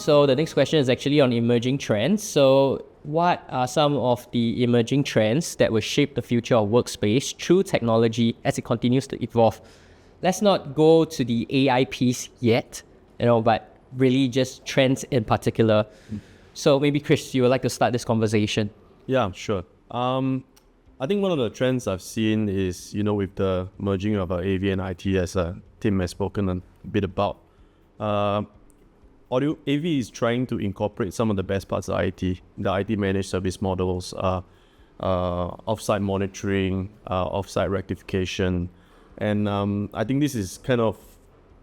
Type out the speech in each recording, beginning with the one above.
So the next question is actually on emerging trends. So what are some of the emerging trends that will shape the future of workspace through technology as it continues to evolve? Let's not go to the AI piece yet, but really just trends in particular. So maybe Chris, you would like to start this conversation. Yeah, sure. I think one of the trends I've seen is, with the merging of AV and IT, as Tim has spoken a bit about, audio AV is trying to incorporate some of the best parts of IT, the IT managed service models, offsite monitoring, offsite rectification. And I think this is kind of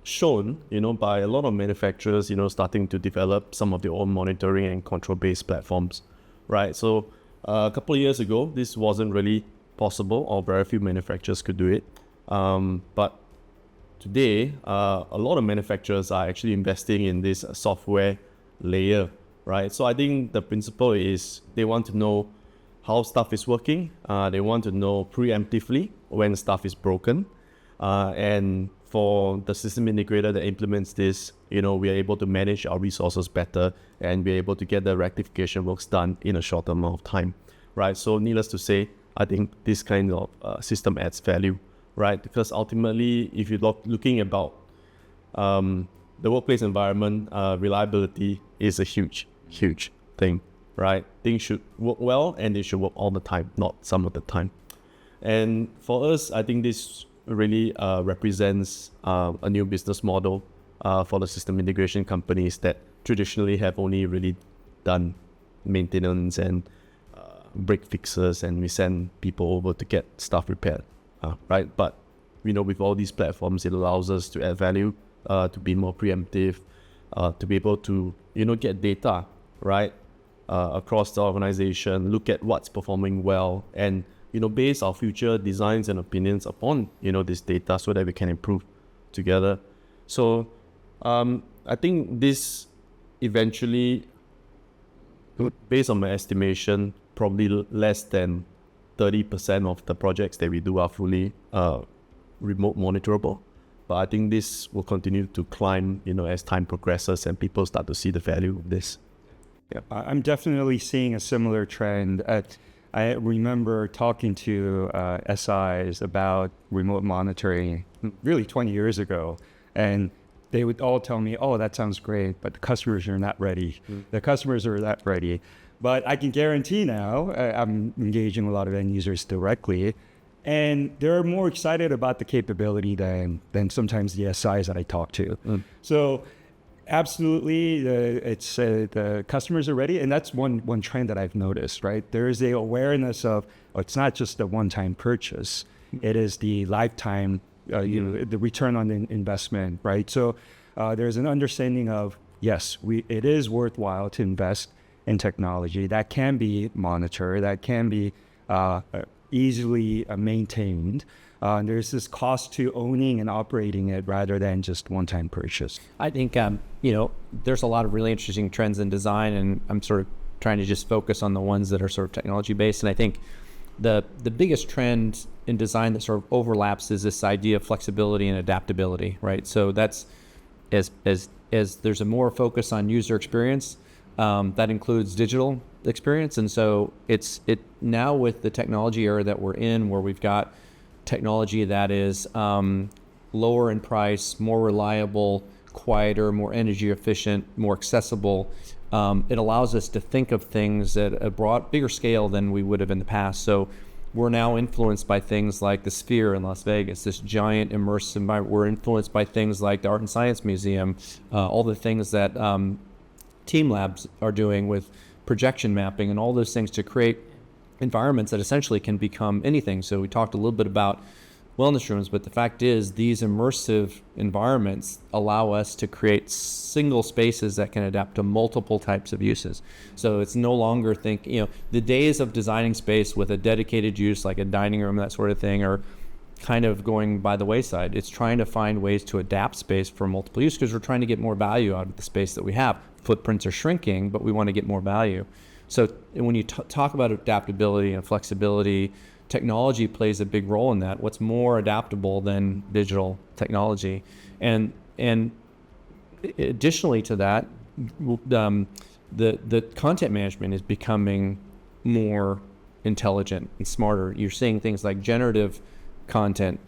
shown, by a lot of manufacturers, starting to develop some of their own monitoring and control-based platforms, right? So a couple of years ago, this wasn't really possible, or very few manufacturers could do it. But today, a lot of manufacturers are actually investing in this software layer, right? So I think the principle is they want to know how stuff is working. They want to know preemptively when stuff is broken. And for the system integrator that implements this, we are able to manage our resources better and be able to get the rectification works done in a shorter amount of time, right? So needless to say, I think this kind of system adds value, right? Because ultimately, if you're looking about the workplace environment, reliability is a huge thing, right? Things should work well and they should work all the time, not some of the time. And for us, I think this really represents a new business model for the system integration companies that traditionally have only really done maintenance and break fixes, and we send people over to get stuff repaired, right? But with all these platforms, it allows us to add value, to be more preemptive, to be able to get data, right, across the organization, look at what's performing well, and base our future designs and opinions upon, this data so that we can improve together. So I think this eventually, based on my estimation, probably less than 30% of the projects that we do are fully remote monitorable. But I think this will continue to climb, as time progresses and people start to see the value of this. Yeah, I'm definitely seeing a similar trend. I remember talking to SIs about remote monitoring really 20 years ago, and they would all tell me, oh, that sounds great, but the customers are not ready. The customers are not ready. But I can guarantee now, I'm engaging a lot of end users directly, and they're more excited about the capability than sometimes the SIs that I talk to. So absolutely, the customers are ready, and that's one trend that I've noticed, right? There is a awareness of, it's not just a one-time purchase, it is the lifetime, the return on the investment, right? So there's an understanding of, yes, it is worthwhile to invest in technology that can be monitored, that can be easily maintained. There's this cost to owning and operating it rather than just one-time purchase. I think, there's a lot of really interesting trends in design, and I'm sort of trying to just focus on the ones that are sort of technology-based. And I think the biggest trend in design that sort of overlaps is this idea of flexibility and adaptability, right? So that's, as there's a more focus on user experience, that includes digital experience. And so it now with the technology era that we're in, where we've got technology that is lower in price, more reliable, quieter, more energy efficient, more accessible, it allows us to think of things at a bigger scale than we would have in the past. So we're now influenced by things like the Sphere in Las Vegas, this giant immersive environment. We're influenced by things like the Art and Science Museum, all the things that Team Labs are doing with projection mapping and all those things to create environments that essentially can become anything. So we talked a little bit about wellness rooms, but the fact is these immersive environments allow us to create single spaces that can adapt to multiple types of uses. So it's no longer the days of designing space with a dedicated use like a dining room, that sort of thing, are kind of going by the wayside. It's trying to find ways to adapt space for multiple use because we're trying to get more value out of the space that we have. Footprints are shrinking, but we want to get more value. So when you talk about adaptability and flexibility, technology plays a big role in that. What's more adaptable than digital technology? And additionally to that, the content management is becoming more intelligent and smarter. You're seeing things like generative content,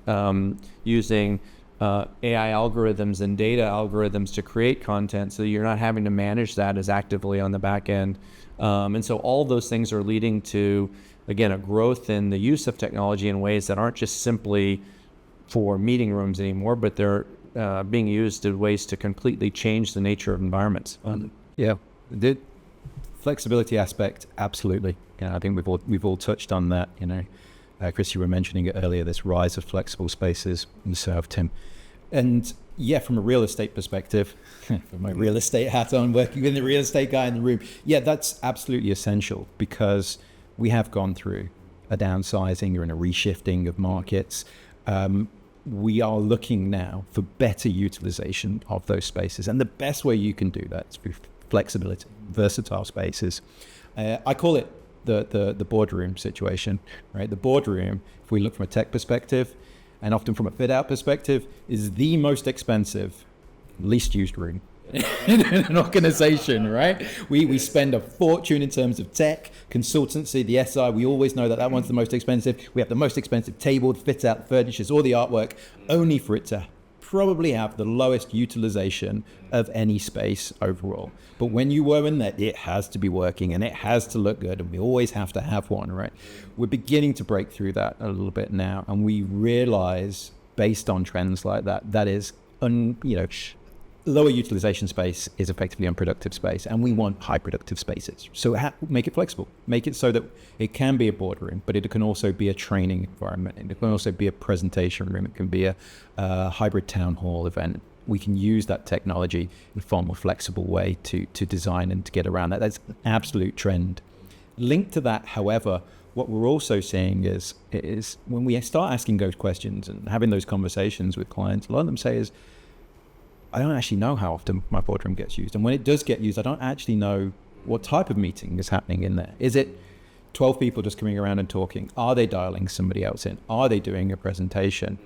using AI algorithms and data algorithms to create content, so you're not having to manage that as actively on the back end. And so all those things are leading to, again, a growth in the use of technology in ways that aren't just simply for meeting rooms anymore, but they're being used in ways to completely change the nature of environments. Yeah, the flexibility aspect, absolutely. Yeah, I think we've all touched on that. You know, Chris, you were mentioning it earlier, this rise of flexible spaces, and so have Tim. And yeah, from a real estate perspective, with my real estate hat on, working with the real estate guy in the room, yeah, that's absolutely essential, because we have gone through a downsizing or in a reshifting of markets. We are looking now for better utilization of those spaces. And the best way you can do that is through flexibility, versatile spaces. I call it the boardroom situation, right? The boardroom, if we look from a tech perspective, and often from a fit out perspective, is the most expensive, least used room in an organization, right? We spend a fortune in terms of tech, consultancy, the SI. We always know that one's the most expensive. We have the most expensive table, fit out, furnitures, all the artwork, only for it to probably have the lowest utilization of any space overall. But when you were in there, it has to be working and it has to look good, and we always have to have one, right? We're beginning to break through that a little bit now, and we realize, based on trends like that, that is, lower utilization space is effectively unproductive space, and we want high productive spaces. So make it flexible, make it so that it can be a boardroom, but it can also be a training environment, and it can also be a presentation room, it can be a hybrid town hall event. We can use that technology in a far more flexible way to design and to get around that. That's an absolute trend. Linked to that, however, what we're also seeing is when we start asking those questions and having those conversations with clients, a lot of them say is, I don't actually know how often my boardroom gets used. And when it does get used, I don't actually know what type of meeting is happening in there. Is it 12 people just coming around and talking? Are they dialing somebody else in? Are they doing a presentation?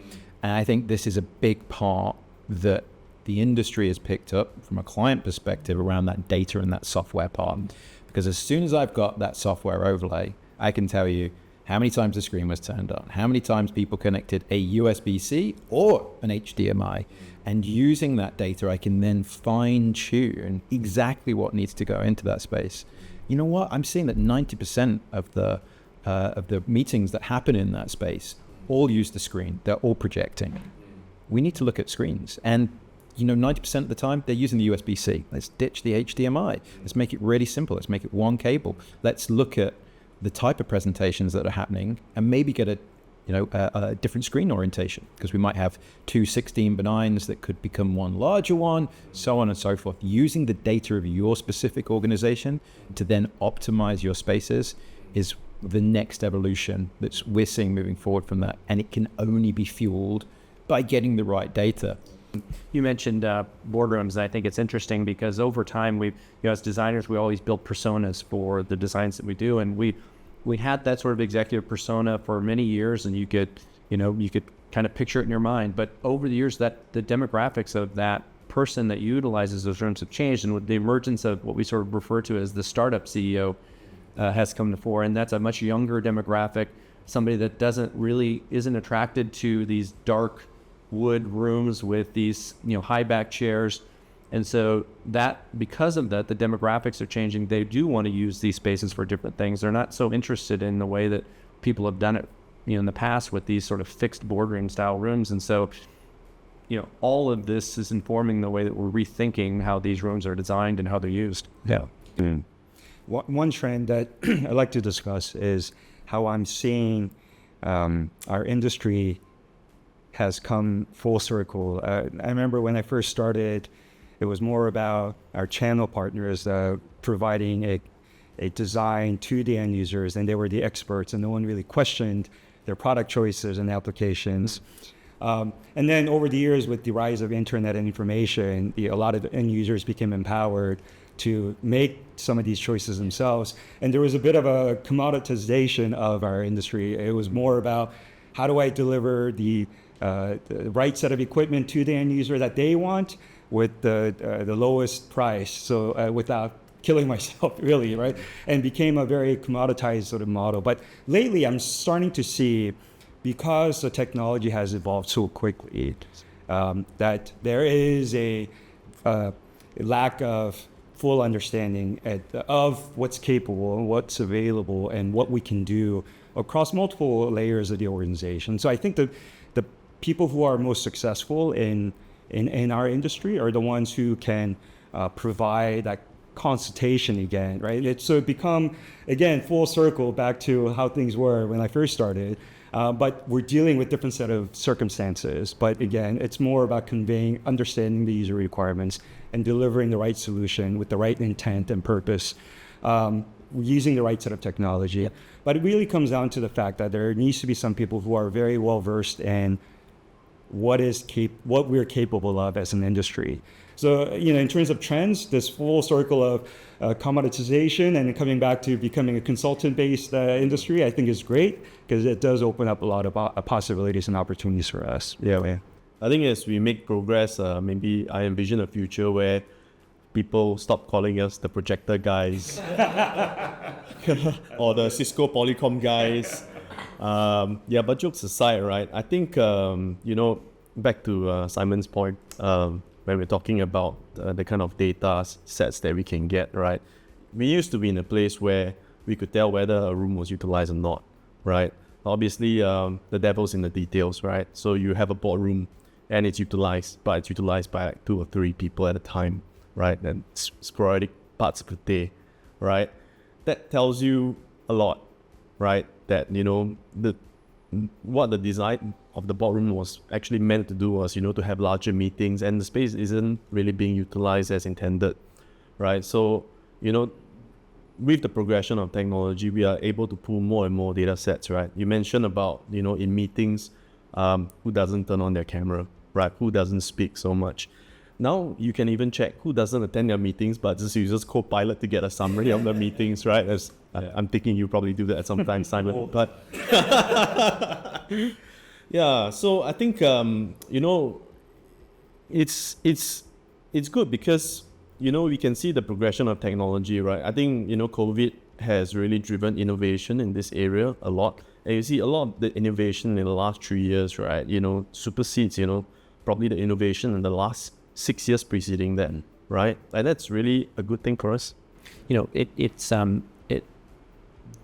And I think this is a big part that the industry has picked up from a client perspective around that data and that software part. Because as soon as I've got that software overlay, I can tell you how many times the screen was turned on, how many times people connected a USB-C or an HDMI. And using that data, I can then fine tune exactly what needs to go into that space. You know what? I'm seeing that 90% of the meetings that happen in that space all use the screen. They're all projecting. We need to look at screens. And 90% of the time, they're using the USB-C. Let's ditch the HDMI. Let's make it really simple. Let's make it one cable. Let's look at the type of presentations that are happening and maybe get a different screen orientation, because we might have two 16:9s that could become one larger one, so on and so forth. Using the data of your specific organization to then optimize your spaces is the next evolution that we're seeing moving forward from that. And it can only be fueled by getting the right data. You mentioned boardrooms, and I think it's interesting because over time, as designers, we always build personas for the designs that we do, and we had that sort of executive persona for many years, and you could kind of picture it in your mind. But over the years, that the demographics of that person that utilizes those rooms have changed, and with the emergence of what we sort of refer to as the startup CEO has come to fore, and that's a much younger demographic, somebody that isn't attracted to these dark wood rooms with these high back chairs. And so because of that, the demographics are changing. They do want to use these spaces for different things. They're not so interested in the way that people have done it, in the past with these sort of fixed boardroom style rooms. And so, all of this is informing the way that we're rethinking how these rooms are designed and how they're used. Yeah. One trend that I'd like to discuss is how I'm seeing our industry has come full circle. I remember when I first started, it was more about our channel partners providing a design to the end users, and they were the experts, and no one really questioned their product choices and applications. And then over the years, with the rise of internet and information, a lot of end users became empowered to make some of these choices themselves. And there was a bit of a commoditization of our industry. It was more about, how do I deliver the right set of equipment to the end user that they want, with the lowest price, so without killing myself, really, right? And became a very commoditized sort of model. But lately, I'm starting to see, because the technology has evolved so quickly, that there is a lack of full understanding of what's capable and what's available and what we can do across multiple layers of the organization. So I think the people who are most successful in our industry are the ones who can provide that consultation again, right? So it become, again, full circle back to how things were when I first started. But we're dealing with different set of circumstances. But again, it's more about conveying, understanding the user requirements and delivering the right solution with the right intent and purpose, using the right set of technology. Yep. But it really comes down to the fact that there needs to be some people who are very well versed in what we're capable of as an industry. So, in terms of trends, this full circle of commoditization and coming back to becoming a consultant-based industry, I think is great, because it does open up a lot of possibilities and opportunities for us. Yeah. I think as we make progress, maybe I envision a future where people stop calling us the projector guys or the Cisco Polycom guys. But jokes aside, right? I think, back to Simon's point, when we're talking about the kind of data sets that we can get, right? We used to be in a place where we could tell whether a room was utilized or not, right? Obviously, the devil's in the details, right? So you have a boardroom and it's utilized, but it's utilized by like 2 or 3 people at a time, right? And sporadic parts of the day, right? That tells you a lot, right? That, what the design of the boardroom was actually meant to do was, to have larger meetings, and the space isn't really being utilized as intended, right? So, with the progression of technology, we are able to pull more and more data sets, right? You mentioned about, in meetings, who doesn't turn on their camera, right? Who doesn't speak so much. Now you can even check who doesn't attend your meetings, but just uses Copilot to get a summary of the meetings, right? I'm thinking you probably do that sometimes, Simon. But yeah, so I think it's good because we can see the progression of technology, right? I think COVID has really driven innovation in this area a lot, and you see a lot of the innovation in the last 3 years, right? Supersedes probably the innovation in the last 6 years preceding that, right? And that's really a good thing for us.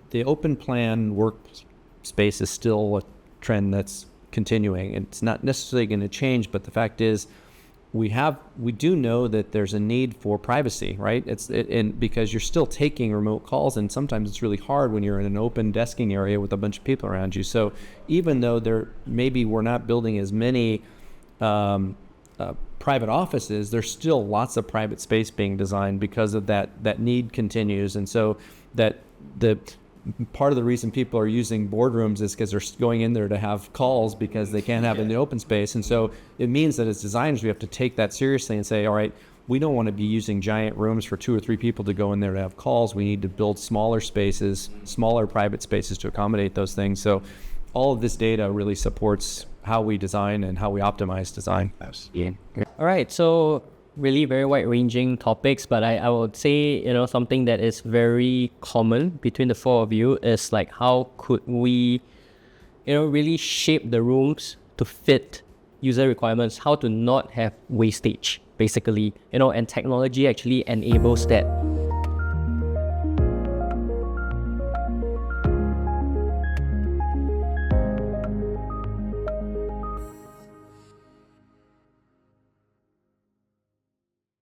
The open plan workspace is still a trend that's continuing. It's not necessarily going to change, but the fact is, we do know that there's a need for privacy, right? Because you're still taking remote calls, and sometimes it's really hard when you're in an open desking area with a bunch of people around you. So even though maybe we're not building as many private offices, there's still lots of private space being designed because of that need continues. And so that the part of the reason people are using boardrooms is because they're going in there to have calls because they can't have it in the open space. And so it means that as designers, we have to take that seriously and say, all right, we don't want to be using giant rooms for 2 or 3 people to go in there to have calls. We need to build smaller spaces, smaller private spaces to accommodate those things. So all of this data really supports how we design and how we optimize design. Yeah. All right, so really very wide-ranging topics, but I would say, something that is very common between the 4 of you is like, how could we, really shape the rooms to fit user requirements, how to not have wastage, basically, and technology actually enables that